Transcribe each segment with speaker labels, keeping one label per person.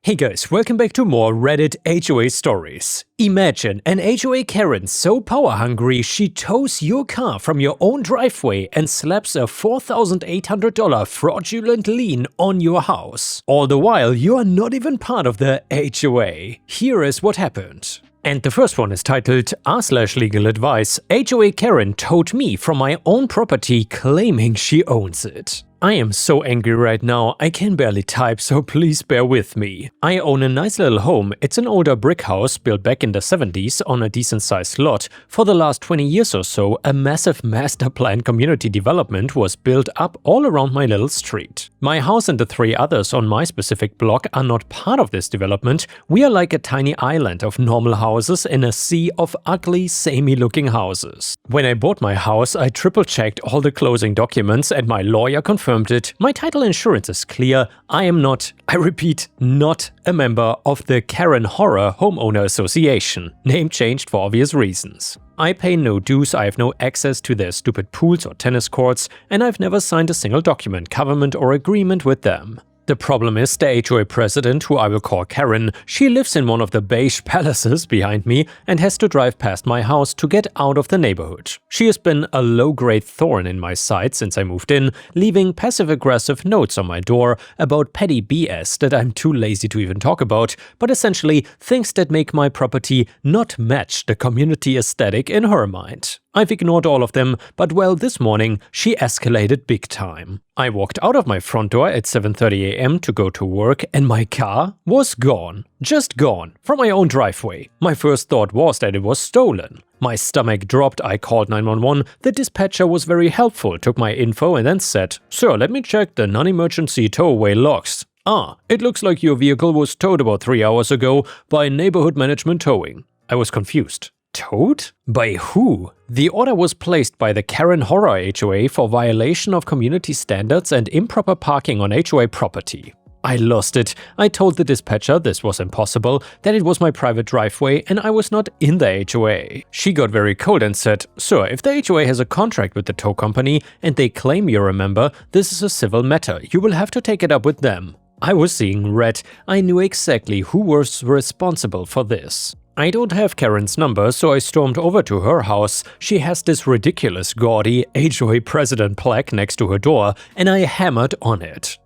Speaker 1: Hey guys, welcome back to more Reddit HOA stories. Imagine an HOA Karen so power-hungry she tows your car from your own driveway and slaps a $4,800 fraudulent lien on your house. All the while, you are not even part of the HOA. Here is what happened. And the first one is titled r/LegalAdvice HOA Karen towed me from my own property claiming she owns it. I am so angry right now, I can barely type, so please bear with me. I own a nice little home. It's an older brick house built back in the 70s on a decent sized lot. For the last 20 years or so, a massive master plan community development was built up all around my little street. My house and the 3 others on my specific block are not part of this development. We are like a tiny island of normal houses in a sea of ugly, samey looking houses. When I bought my house, I triple checked all the closing documents and my lawyer confirmed it. My title insurance is clear. I am not, I repeat, not a member of the Karen Horror Homeowner Association. Name changed for obvious reasons. I pay no dues, I have no access to their stupid pools or tennis courts, and I've never signed a single document, covenant or agreement with them. The problem is the HOA president, who I will call Karen, she lives in one of the beige palaces behind me and has to drive past my house to get out of the neighborhood. She has been a low-grade thorn in my side since I moved in, leaving passive-aggressive notes on my door about petty BS that I'm too lazy to even talk about, but essentially things that make my property not match the community aesthetic in her mind. I've ignored all of them, but well, this morning she escalated big time. I walked out of my front door at 7:30 a.m. to go to work and my car was gone. Just gone. From my own driveway. My first thought was that it was stolen. My stomach dropped, I called 911, the dispatcher was very helpful, took my info and then said, "Sir, let me check the non-emergency towaway logs. Ah, it looks like your vehicle was towed about 3 hours ago by Neighborhood Management Towing." I was confused. Towed? By who? The order was placed by the Karen Horror HOA for violation of community standards and improper parking on HOA property. I lost it. I told the dispatcher this was impossible, that it was my private driveway and I was not in the HOA. She got very cold and said, "Sir, if the HOA has a contract with the tow company and they claim you're a member, this is a civil matter. You will have to take it up with them." I was seeing red. I knew exactly who was responsible for this. I don't have Karen's number, so I stormed over to her house. She has this ridiculous gaudy HOA president plaque next to her door, and I hammered on it.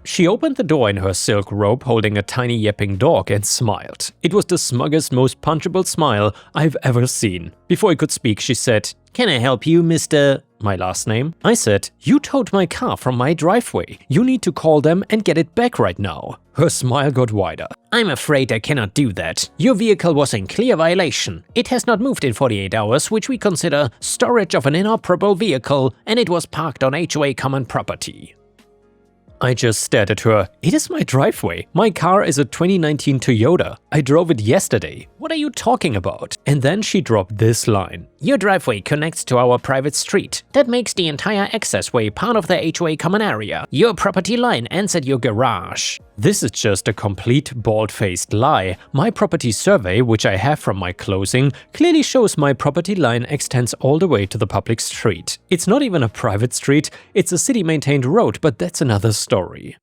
Speaker 1: She opened the door in her silk robe holding a tiny yapping dog and smiled. It was the smuggest, most punchable smile I've ever seen. Before I could speak, she said, "Can I help you, Mr. my last name?" I said, "You towed my car from my driveway. You need to call them and get it back right now." Her smile got wider. "I'm afraid I cannot do that. Your vehicle was in clear violation. It has not moved in 48 hours, which we consider storage of an inoperable vehicle, and it was parked on HOA common property." I just stared at her. It is my driveway. My car is a 2019 Toyota. I drove it yesterday. What are you talking about? And then she dropped this line. "Your driveway connects to our private street. That makes the entire accessway part of the HOA common area. Your property line ends at your garage." This is just a complete bald-faced lie. My property survey, which I have from my closing, clearly shows my property line extends all the way to the public street. It's not even a private street, it's a city-maintained road, but that's another story.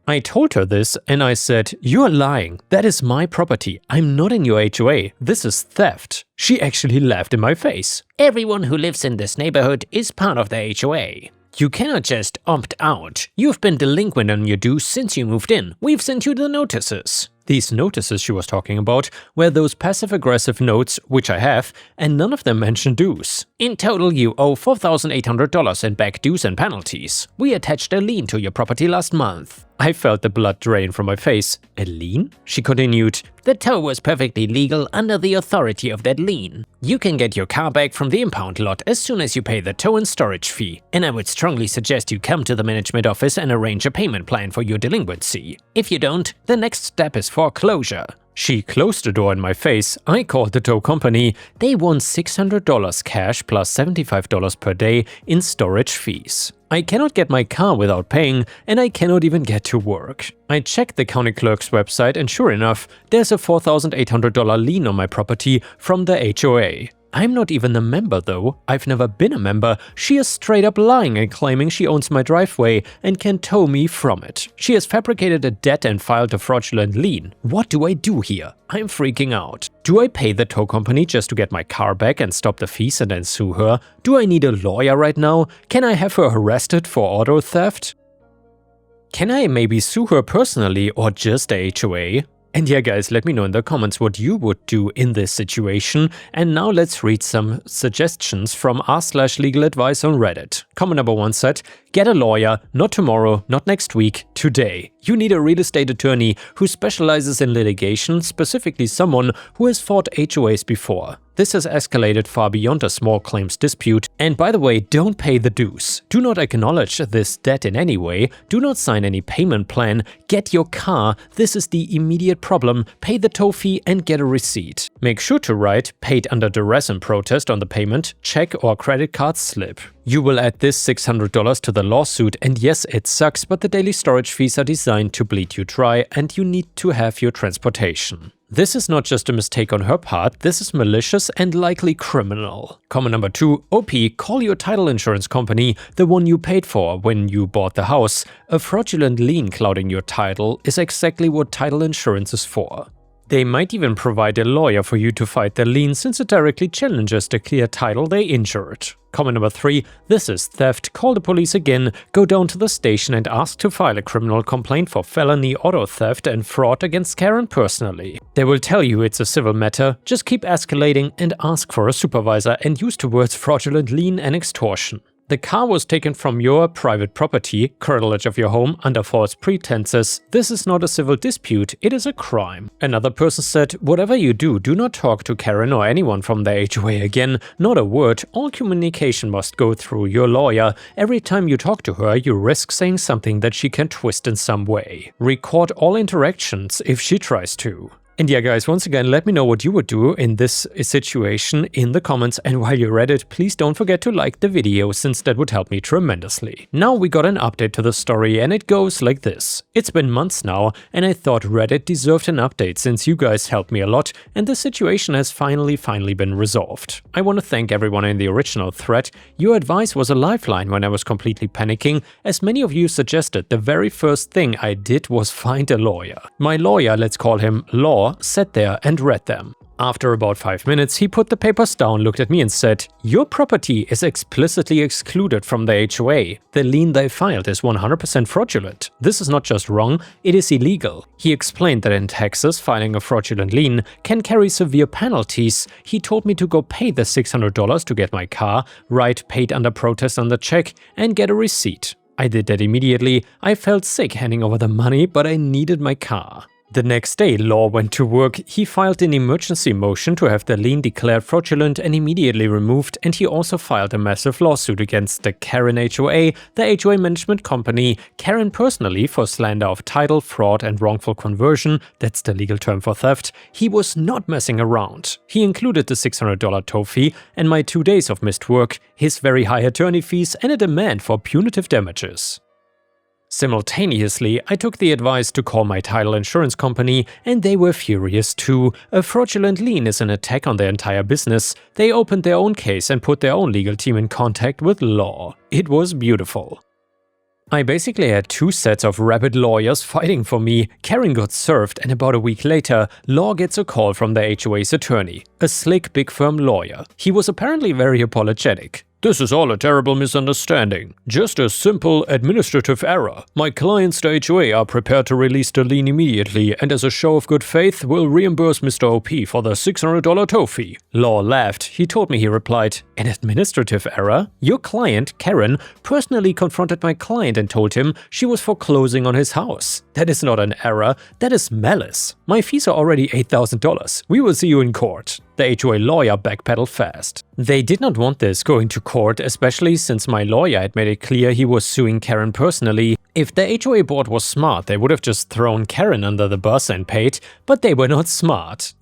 Speaker 1: I told her this and I said, "You're lying. That is my property. I'm not in your HOA. This is theft." She actually laughed in my face. "Everyone who lives in this neighborhood is part of the HOA. You cannot just opt out. You've been delinquent on your dues since you moved in. We've sent you the notices." These notices she was talking about were those passive-aggressive notes, which I have, and none of them mention dues. "In total, you owe $4,800 in back dues and penalties. We attached a lien to your property last month." I felt the blood drain from my face. "A lien?" She continued, "The tow was perfectly legal under the authority of that lien. You can get your car back from the impound lot as soon as you pay the tow and storage fee, and I would strongly suggest you come to the management office and arrange a payment plan for your delinquency. If you don't, the next step is foreclosure." She closed the door in my face. I called the tow company. They want $600 cash plus $75 per day in storage fees. I cannot get my car without paying, and I cannot even get to work. I checked the county clerk's website and sure enough, there's a $4,800 lien on my property from the HOA. I'm not even a member though, I've never been a member. She is straight up lying and claiming she owns my driveway and can tow me from it. She has fabricated a debt and filed a fraudulent lien. What do I do here? I'm freaking out. Do I pay the tow company just to get my car back and stop the fees and then sue her? Do I need a lawyer right now? Can I have her arrested for auto theft? Can I maybe sue her personally or just the HOA? And yeah guys, let me know in the comments what you would do in this situation. And now let's read some suggestions from r/LegalAdvice on Reddit. Comment number 1 said, get a lawyer, not tomorrow, not next week, today. You need a real estate attorney who specializes in litigation, specifically someone who has fought HOAs before. This has escalated far beyond a small claims dispute. And by the way, don't pay the dues. Do not acknowledge this debt in any way. Do not sign any payment plan. Get your car. This is the immediate problem. Pay the tow fee and get a receipt. Make sure to write paid under duress and protest on the payment, check or credit card slip. You will add this $600 to the lawsuit, and yes, it sucks, but the daily storage fees are designed to bleed you dry and you need to have your transportation. This is not just a mistake on her part, this is malicious and likely criminal. Comment number 2, OP, call your title insurance company, the one you paid for when you bought the house. A fraudulent lien clouding your title is exactly what title insurance is for. They might even provide a lawyer for you to fight the lien since it directly challenges the clear title they injured. Comment number 3, this is theft, call the police again, go down to the station and ask to file a criminal complaint for felony auto theft and fraud against Karen personally. They will tell you it's a civil matter, just keep escalating and ask for a supervisor and use the words fraudulent lien and extortion. The car was taken from your private property, curtilage of your home, under false pretenses. This is not a civil dispute, it is a crime. Another person said, whatever you do, do not talk to Karen or anyone from the HOA again, not a word. All communication must go through your lawyer. Every time you talk to her, you risk saying something that she can twist in some way. Record all interactions if she tries to. And yeah guys, once again, let me know what you would do in this situation in the comments, and while you're at it, please don't forget to like the video since that would help me tremendously. Now we got an update to the story and it goes like this. It's been months now and I thought Reddit deserved an update since you guys helped me a lot and the situation has finally been resolved. I want to thank everyone in the original thread. Your advice was a lifeline when I was completely panicking. As many of you suggested, the very first thing I did was find a lawyer. My lawyer, let's call him Law, sat there and read them. After about 5 minutes, he put the papers down, looked at me and said, your property is explicitly excluded from the HOA. The lien they filed is 100% fraudulent. This is not just wrong, it is illegal. He explained that in Texas, filing a fraudulent lien can carry severe penalties. He told me to go pay the $600 to get my car, write paid under protest on the check, and get a receipt. I did that immediately. I felt sick handing over the money, but I needed my car. The next day, Law went to work. He filed an emergency motion to have the lien declared fraudulent and immediately removed, and he also filed a massive lawsuit against the Karen HOA, the HOA management company, Karen personally for slander of title, fraud and wrongful conversion, that's the legal term for theft. He was not messing around. He included the $600 tow fee and my 2 days of missed work, his very high attorney fees and a demand for punitive damages. Simultaneously, I took the advice to call my title insurance company, and they were furious too. A fraudulent lien is an attack on their entire business. They opened their own case and put their own legal team in contact with Law. It was beautiful. I basically had 2 sets of rabid lawyers fighting for me. Karen got served, and about a week later, Law gets a call from the HOA's attorney, a slick big firm lawyer. He was apparently very apologetic. This is all a terrible misunderstanding. Just a simple administrative error. My clients, the HOA, are prepared to release the lien immediately and as a show of good faith will reimburse Mr. OP for the $600 tow fee. Law laughed. He told me, he replied, an administrative error? Your client, Karen, personally confronted my client and told him she was foreclosing on his house. That is not an error, that is malice. My fees are already $8,000. We will see you in court. The HOA lawyer backpedaled fast. They did not want this going to court, especially since my lawyer had made it clear he was suing Karen personally. If the HOA board was smart, they would have just thrown Karen under the bus and paid, but they were not smart.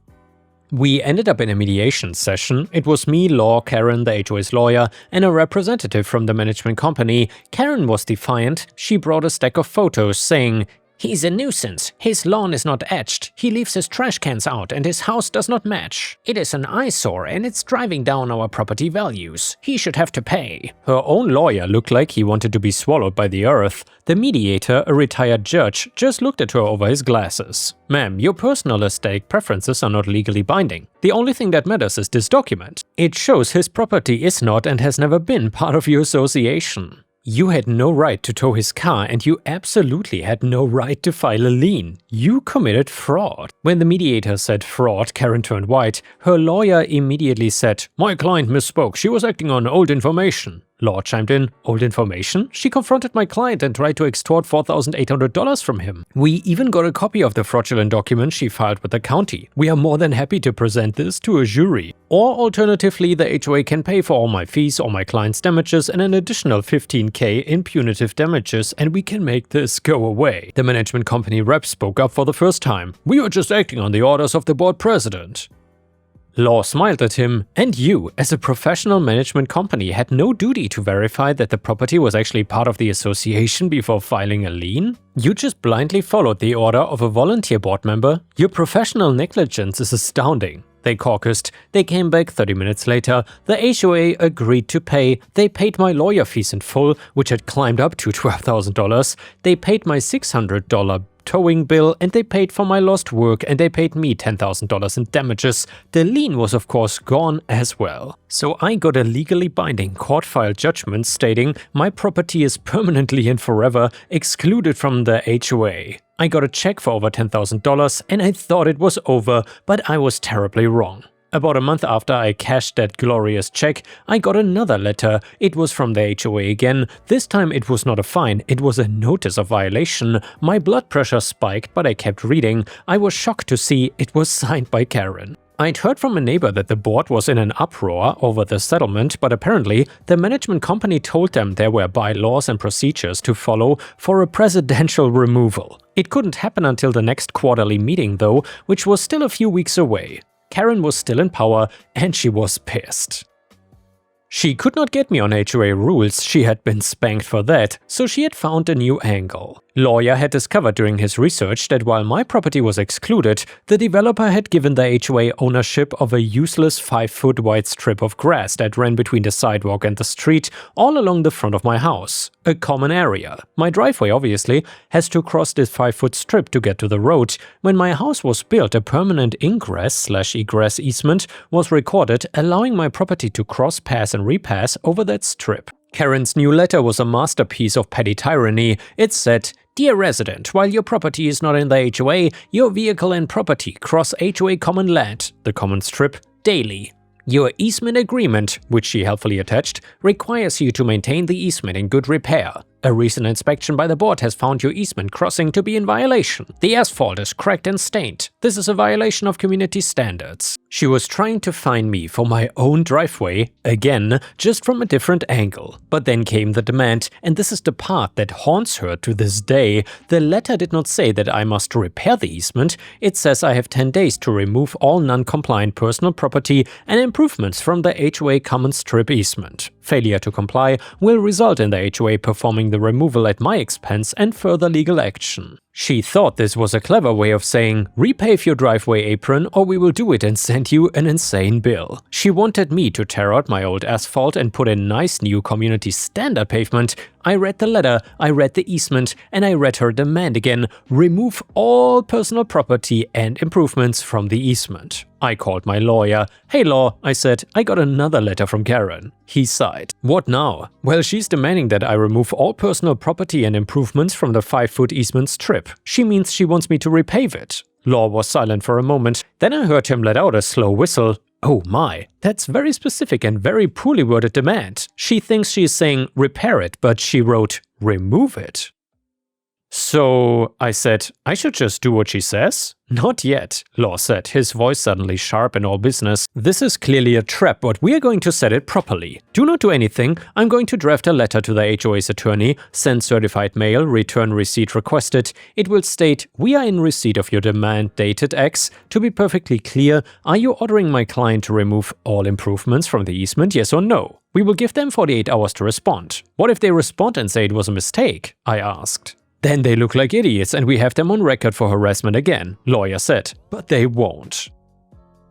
Speaker 1: We ended up in a mediation session. It was me, Law, Karen, the HOA's lawyer, and a representative from the management company. Karen was defiant. She brought a stack of photos saying, He's a nuisance. His lawn is not edged. He leaves his trash cans out and his house does not match. It is an eyesore and it's driving down our property values. He should have to pay. Her own lawyer looked like he wanted to be swallowed by the earth. The mediator, a retired judge, just looked at her over his glasses. Ma'am, your personal aesthetic preferences are not legally binding. The only thing that matters is this document. It shows his property is not and has never been part of your association. You had no right to tow his car and you absolutely had no right to file a lien. You committed fraud. When the mediator said fraud, Karen turned white. Her lawyer immediately said, "My client misspoke. She was acting on old information." Law chimed in, "Old information? She confronted my client and tried to extort $4,800 from him. We even got a copy of the fraudulent document she filed with the county. We are more than happy to present this to a jury. Or alternatively, the HOA can pay for all my fees or my client's damages and an additional $15,000 in punitive damages and we can make this go away." The management company rep spoke up for the first time. "We were just acting on the orders of the board president." Law smiled at him, and you, as a professional management company, had no duty to verify that the property was actually part of the association before filing a lien? You just blindly followed the order of a volunteer board member? Your professional negligence is astounding. They caucused, they came back 30 minutes later, the HOA agreed to pay, they paid my lawyer fees in full, which had climbed up to $12,000, they paid my $600 towing bill, and they paid for my lost work, and they paid me $10,000 in damages. The lien was of course gone as well. So I got a legally binding court-filed judgment stating my property is permanently and forever excluded from the HOA. I got a check for over $10,000 and I thought it was over, but I was terribly wrong. About a month after I cashed that glorious check, I got another letter. It was from the HOA again. This time it was not a fine, it was a notice of violation. My blood pressure spiked, but I kept reading. I was shocked to see it was signed by Karen. I'd heard from a neighbor that the board was in an uproar over the settlement, but apparently the management company told them there were bylaws and procedures to follow for a presidential removal. It couldn't happen until the next quarterly meeting though, which was still a few weeks away. Karen was still in power and she was pissed. She could not get me on HOA rules, she had been spanked for that, so she had found a new angle. Lawyer had discovered during his research that while my property was excluded, the developer had given the HOA ownership of a useless 5-foot wide strip of grass that ran between the sidewalk and the street all along the front of my house. A common area. My driveway obviously has to cross this 5-foot strip to get to the road. When my house was built, a permanent ingress/egress easement was recorded, allowing my property to cross, pass and repass over that strip. Karen's new letter was a masterpiece of petty tyranny. It said, "Dear resident, while your property is not in the HOA, your vehicle and property cross HOA common land, the common strip, daily. Your easement agreement, which she helpfully attached, requires you to maintain the easement in good repair. A recent inspection by the board has found your easement crossing to be in violation. The asphalt is cracked and stained. This is a violation of community standards." She was trying to fine me for my own driveway, again, just from a different angle. But then came the demand, and this is the part that haunts her to this day. The letter did not say that I must repair the easement. It says I have 10 days to remove all non-compliant personal property and improvements from the HOA common strip easement. Failure to comply will result in the HOA performing the removal at my expense and further legal action. She thought this was a clever way of saying, repave your driveway apron or we will do it and send you an insane bill. She wanted me to tear out my old asphalt and put in nice new community standard pavement. I read the letter, I read the easement, and I read her demand again, remove all personal property and improvements from the easement. I called my lawyer. "Hey law," I said, "I got another letter from Karen." He sighed. "What now?" "Well, she's demanding that I remove all personal property and improvements from the 5-foot easement strip. She means she wants me to repave it." Law was silent for a moment. Then I heard him let out a slow whistle. Oh my, that's very specific and very poorly worded demand. She thinks she is saying repair it, but she wrote remove it. "So," I said, "I should just do what she says?" "Not yet," Law said, his voice suddenly sharp in all business. "This is clearly a trap, but we are going to set it properly. Do not do anything. I'm going to draft a letter to the HOA's attorney, send certified mail, return receipt requested. It will state, we are in receipt of your demand dated X. To be perfectly clear, are you ordering my client to remove all improvements from the easement, yes or no? We will give them 48 hours to respond." "What if they respond and say it was a mistake?" I asked. Then they look like idiots and we have them on record for harassment again, lawyer said. But they won't.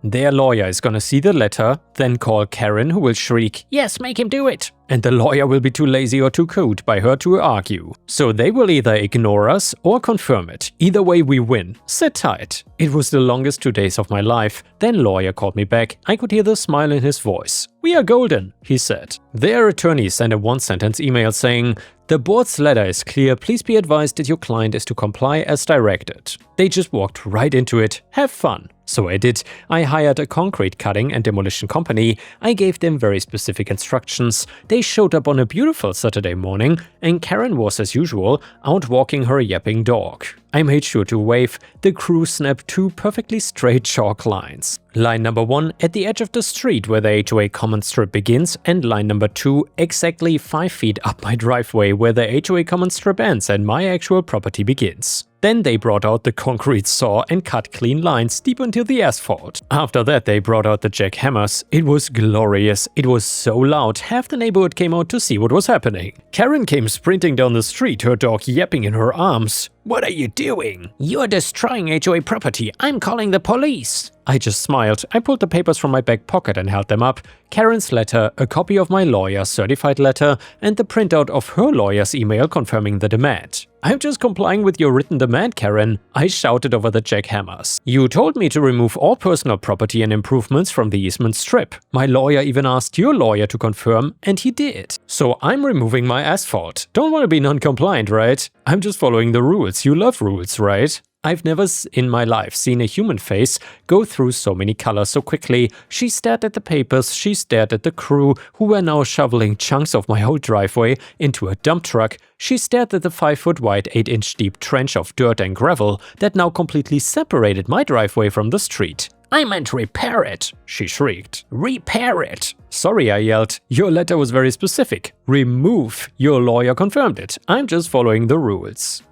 Speaker 1: Their lawyer is gonna see the letter, then call Karen, who will shriek, "Yes, make him do it!" And the lawyer will be too lazy or too cowed by her to argue. So they will either ignore us or confirm it. Either way we win. Sit tight. It was the longest 2 days of my life. Then lawyer called me back. I could hear the smile in his voice. "We are golden," he said. Their attorney sent a one-sentence email saying, "The board's letter is clear. Please be advised that your client is to comply as directed." They just walked right into it. Have fun. So I did. I hired a concrete cutting and demolition company. I gave them very specific instructions. They showed up on a beautiful Saturday morning, and Karen was, as usual, out walking her yapping dog. I made sure to wave. The crew snapped 2 perfectly straight chalk lines. Line number 1 at the edge of the street where the HOA common strip begins, and line number 2 exactly 5 feet up my driveway where the HOA common strip ends and my actual property begins. Then they brought out the concrete saw and cut clean lines deep into the asphalt. After that they brought out the jackhammers. It was glorious. It was so loud, half the neighborhood came out to see what was happening. Karen came sprinting down the street, her dog yapping in her arms. "What are you doing?" "You're destroying HOA property. I'm calling the police." I just smiled. I pulled the papers from my back pocket and held them up. Karen's letter, a copy of my lawyer's certified letter, and the printout of her lawyer's email confirming the demand. "I'm just complying with your written demand, Karen," I shouted over the jackhammers. "You told me to remove all personal property and improvements from the easement strip. My lawyer even asked your lawyer to confirm, and he did. So I'm removing my asphalt. Don't want to be non-compliant, right? I'm just following the rules. You love rules, right?" I've never in my life seen a human face go through so many colors so quickly. She stared at the papers, she stared at the crew, who were now shoveling chunks of my whole driveway into a dump truck. She stared at the 5-foot wide, 8-inch deep trench of dirt and gravel that now completely separated my driveway from the street. "I meant repair it," she shrieked. "Repair it!" "Sorry," I yelled. "Your letter was very specific. Remove. Your lawyer confirmed it. I'm just following the rules."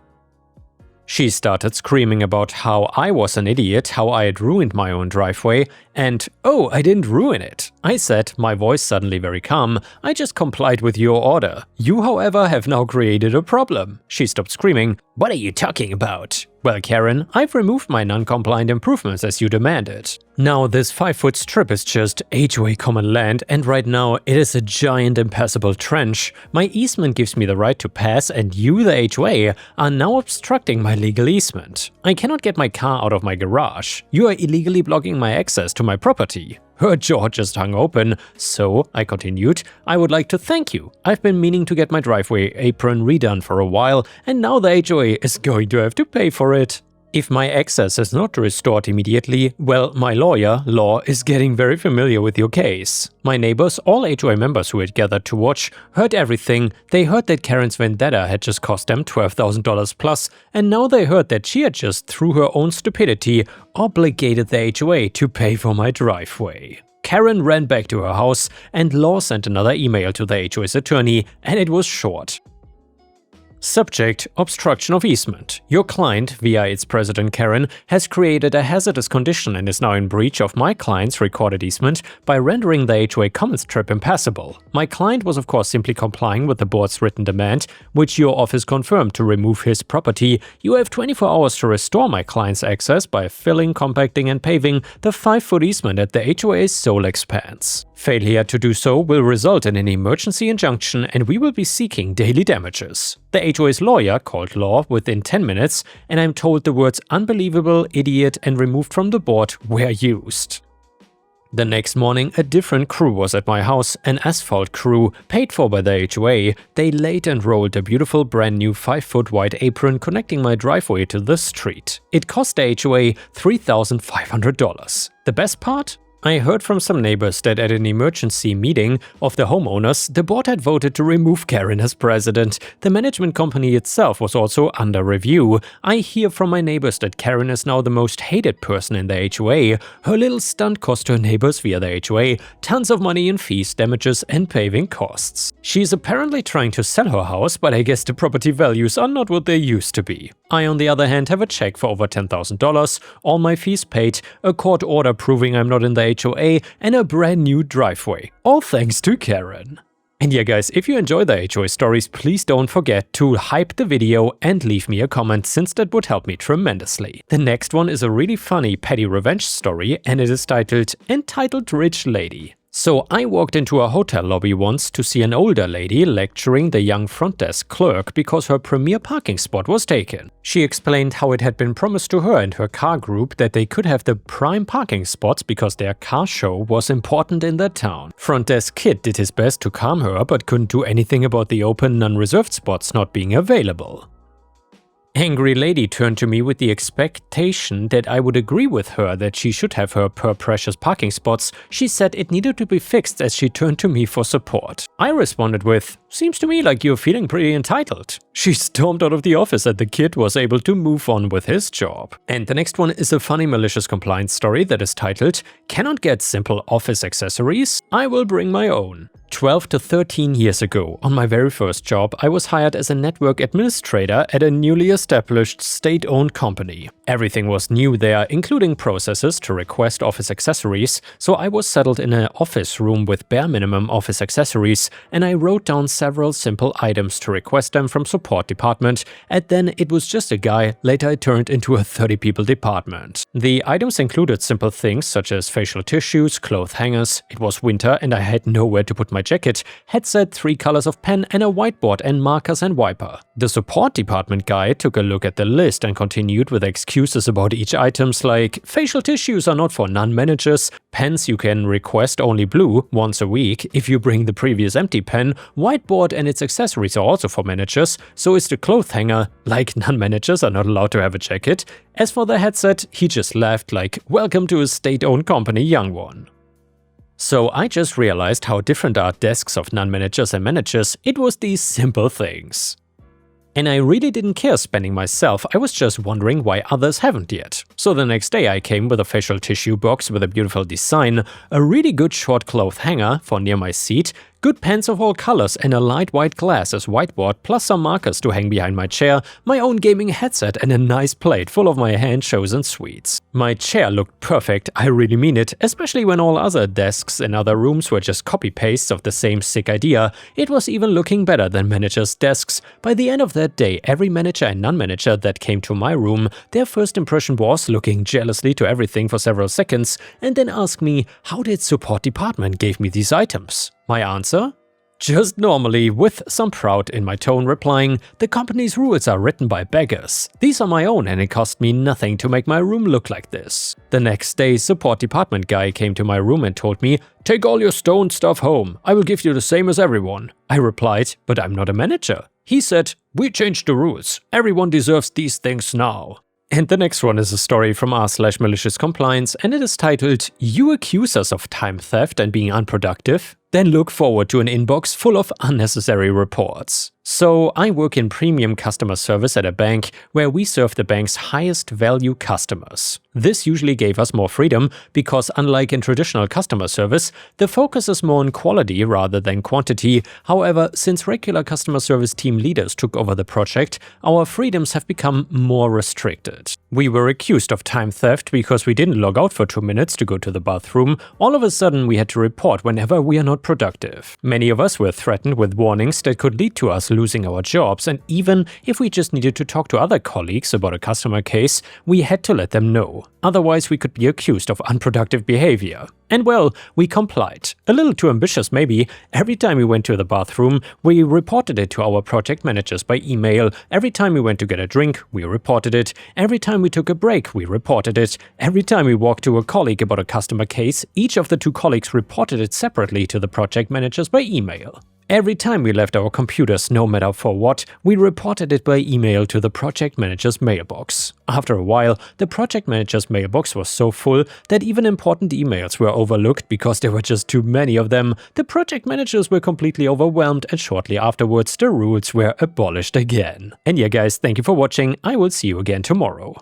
Speaker 1: She started screaming about how I was an idiot, how I had ruined my own driveway, and "Oh, I didn't ruin it." I said, my voice suddenly very calm, "I just complied with your order. You, however, have now created a problem." She stopped screaming. "What are you talking about?" "Well, Karen, I've removed my non-compliant improvements as you demanded. Now this 5-foot strip is just HOA common land, and right now it is a giant impassable trench. My easement gives me the right to pass, and you, the HOA, are now obstructing my legal easement. I cannot get my car out of my garage. You are illegally blocking my access to my property." Her jaw just hung open. "So," I continued, "I would like to thank you. I've been meaning to get my driveway apron redone for a while, and now the HOA is going to have to pay for it. If my access is not restored immediately, well, my lawyer, Law, is getting very familiar with your case." My neighbors, all HOA members who had gathered to watch, heard everything. They heard that Karen's vendetta had just cost them $12,000 plus, and now they heard that she had just, through her own stupidity, obligated the HOA to pay for my driveway. Karen ran back to her house, and Law sent another email to the HOA's attorney, and it was short. Subject: obstruction of easement. Your client, via its president Karen, has created a hazardous condition and is now in breach of my client's recorded easement by rendering the HOA common strip impassable. My client was of course simply complying with the board's written demand, which your office confirmed, to remove his property. You have 24 hours to restore my client's access by filling, compacting and paving the 5-foot easement at the HOA's sole expanse. Failure to do so will result in an emergency injunction, and we will be seeking daily damages. The HOA's lawyer called Law within 10 minutes, and I'm told the words "unbelievable," "idiot" and "removed from the board" were used. The next morning, a different crew was at my house, an asphalt crew, paid for by the HOA. They laid and rolled a beautiful brand new 5-foot wide apron connecting my driveway to the street. It cost the HOA $3,500. The best part? I heard from some neighbors that at an emergency meeting of the homeowners, the board had voted to remove Karen as president. The management company itself was also under review. I hear from my neighbors that Karen is now the most hated person in the HOA. Her little stunt cost her neighbors via the HOA tons of money in fees, damages and paving costs. She is apparently trying to sell her house, but I guess the property values are not what they used to be. I, on the other hand, have a check for over $10,000, all my fees paid, a court order proving I'm not in the HOA, and a brand new driveway. All thanks to Karen. And yeah guys, if you enjoy the HOA stories, please don't forget to hype the video and leave me a comment, since that would help me tremendously. The next one is a really funny petty revenge story, and it is titled Entitled Rich Lady. So I walked into a hotel lobby once to see an older lady lecturing the young front desk clerk because her premier parking spot was taken. She explained how it had been promised to her and her car group that they could have the prime parking spots because their car show was important in that town. Front desk kid did his best to calm her, but couldn't do anything about the open non-reserved spots not being available. Angry lady turned to me with the expectation that I would agree with her that she should have her precious parking spots. She said it needed to be fixed as she turned to me for support. I responded with, "Seems to me like you're feeling pretty entitled." She stormed out of the office and the kid was able to move on with his job. And the next one is a funny malicious compliance story that is titled, Cannot Get Simple Office Accessories? I Will Bring My Own. 12 to 13 years ago, on my very first job, I was hired as a network administrator at a newly established state-owned company. Everything was new there, including processes to request office accessories, so I was settled in an office room with bare minimum office accessories, and I wrote down several simple items to request them from support department, and then it was just a guy. Later it turned into a 30-people department. The items included simple things such as facial tissues, clothes hangers. It was winter and I had nowhere to put my jacket, headset, 3 colors of pen, and a whiteboard and markers and wiper. The support department guy took a look at the list and continued with excuses about each items like facial tissues are not for non-managers, pens you can request only blue once a week if you bring the previous empty pen, whiteboard and its accessories are also for managers, so is the clothes hanger, like non-managers are not allowed to have a jacket. As for the headset, he just laughed like, welcome to a state-owned company, young one. So I just realized how different are desks of non-managers and managers. It was these simple things. And I really didn't care spending myself, I was just wondering why others haven't yet. So the next day I came with a facial tissue box with a beautiful design, a really good short cloth hanger for near my seat, good pens of all colors and a light white glass as whiteboard, plus some markers to hang behind my chair, my own gaming headset and a nice plate full of my hand-chosen sweets. My chair looked perfect, I really mean it, especially when all other desks in other rooms were just copy-pastes of the same sick idea. It was even looking better than managers' desks. By the end of that day, every manager and non-manager that came to my room, their first impression was looking jealously to everything for several seconds and then ask me, how did support department gave me these items? My answer? Just normally, with some pride in my tone replying, the company's rules are written by beggars. These are my own and it cost me nothing to make my room look like this. The next day, support department guy came to my room and told me, take all your stone stuff home, I will give you the same as everyone. I replied, but I'm not a manager. He said, we changed the rules, everyone deserves these things now. And the next one is a story from r/malicious compliance and it is titled, You accuse us of time theft and being unproductive? Then look forward to an inbox full of unnecessary reports. So I work in premium customer service at a bank where we serve the bank's highest value customers. This usually gave us more freedom because unlike in traditional customer service, the focus is more on quality rather than quantity. However, since regular customer service team leaders took over the project, our freedoms have become more restricted. We were accused of time theft because we didn't log out for 2 minutes to go to the bathroom. All of a sudden we had to report whenever we are not productive. Many of us were threatened with warnings that could lead to us losing our jobs, and even if we just needed to talk to other colleagues about a customer case, we had to let them know. Otherwise we could be accused of unproductive behavior. And well, we complied. A little too ambitious maybe. Every time we went to the bathroom, we reported it to our project managers by email. Every time we went to get a drink, we reported it. Every time we took a break, we reported it. Every time we walked to a colleague about a customer case, each of the 2 colleagues reported it separately to the project managers by email. Every time we left our computers, no matter for what, we reported it by email to the project manager's mailbox. After a while, the project manager's mailbox was so full that even important emails were overlooked because there were just too many of them. The project managers were completely overwhelmed and shortly afterwards the rules were abolished again. And yeah guys, thank you for watching, I will see you again tomorrow.